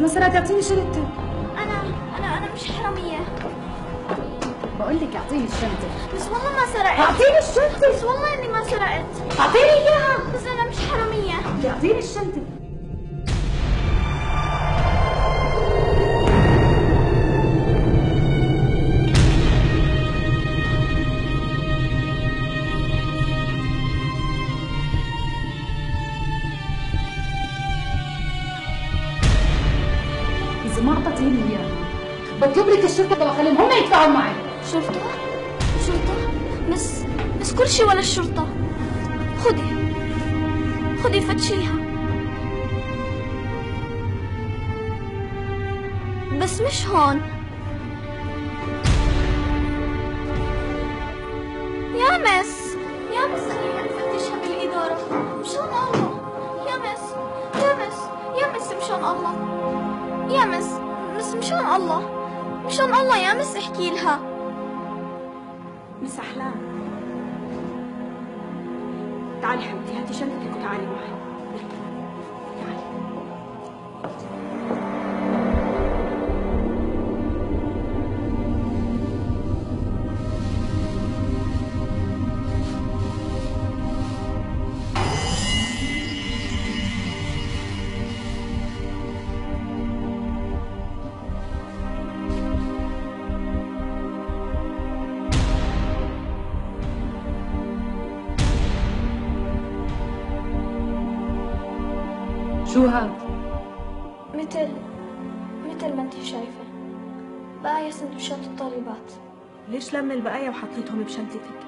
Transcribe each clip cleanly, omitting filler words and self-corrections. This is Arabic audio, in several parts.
ما سرقت اعطيني شنطتك. انا مش حراميه. بقول لك اعطيني الشنطه. بس والله ما سرقت. اعطيني الشنطه. بس والله اني ما سرقت. اعطيني اياها. بس انا مش حراميه. اعطيني الشنطه. إذا ما أعطتيني إياها بطلب لك الشرطة وأخليهم هم يدفعوا معي. شرطة؟ بس كل شيء ولا الشرطة. خدي فتشيها. بس مش هون. يا مس خلينا نفتشها بالإدارة. مشان الله يا مس مشان الله يا مس مشان الله يا مس احكي لها. مس أحلام، تعالي حبيبتي هاتي شنطتك وتعالي معي. تعالي. شو هاد؟ مثل ما انت شايفة بقايا سندوتشات الطالبات. ليش لم البقايا وحطيتهم بشنطتك؟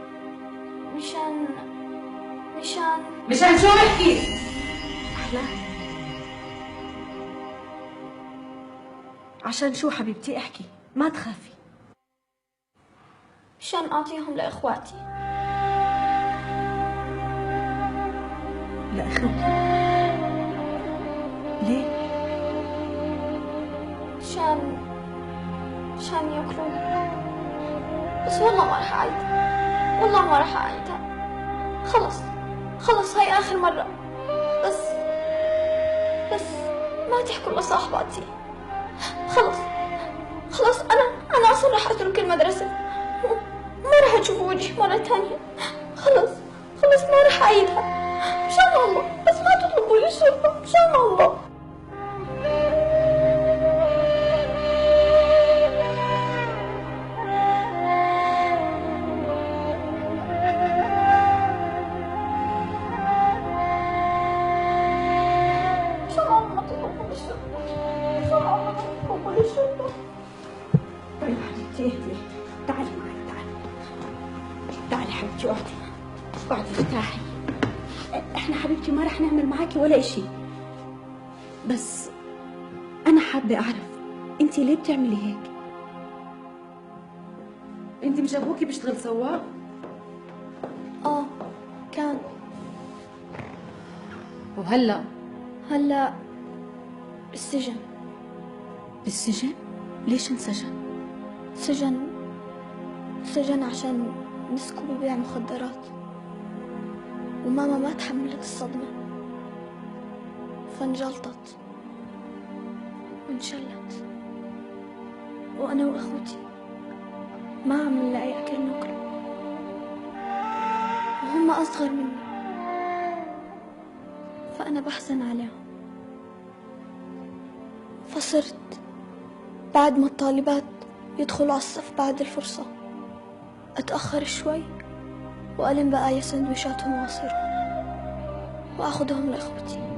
مشان شو بحكي؟ أحلام، عشان شو حبيبتي؟ احكي ما تخافي. مشان اعطيهم لاخواتي. لأخوتي؟ ليه؟ مشان ياكلون. بس والله ما راح اعيدها. خلص هاي اخر مرة. بس ما تحكوا لصاحباتي. خلص انا اصلا راح اترك المدرسة. ما راح اشوف وجهي مرة ثانية. خلص ما راح اعيدها. مشان الله بس ما تطلبوا لي الشرطة مشان الله. طيب حبيبتي اهدي، تعالي معي. تعالي حبيبتي اقعدي ارتاحي. احنا حبيبتي ما رح نعمل معاكي ولا اشي، بس انا حابة اعرف انتي ليه بتعملي هيك؟ انت مش ابوكي بيشتغل سواق؟ كان. وهلا؟ هلا بالسجن. بالسجن؟ ليش انسجن؟ سجن عشان مسكوا ببيع مخدرات، وماما ما تحملت الصدمة فانجلطت وانشلت، وأنا وأخوتي ما عم نلاقي أكل ناكله، وهم أصغر مني فأنا بحزن عليهم. فصرت بعد ما الطالبات يدخلوا على الصف بعد الفرصة أتأخر شوي وألم بقايا سندويشاتهم وعصيرهم وأخذهم لأخوتي.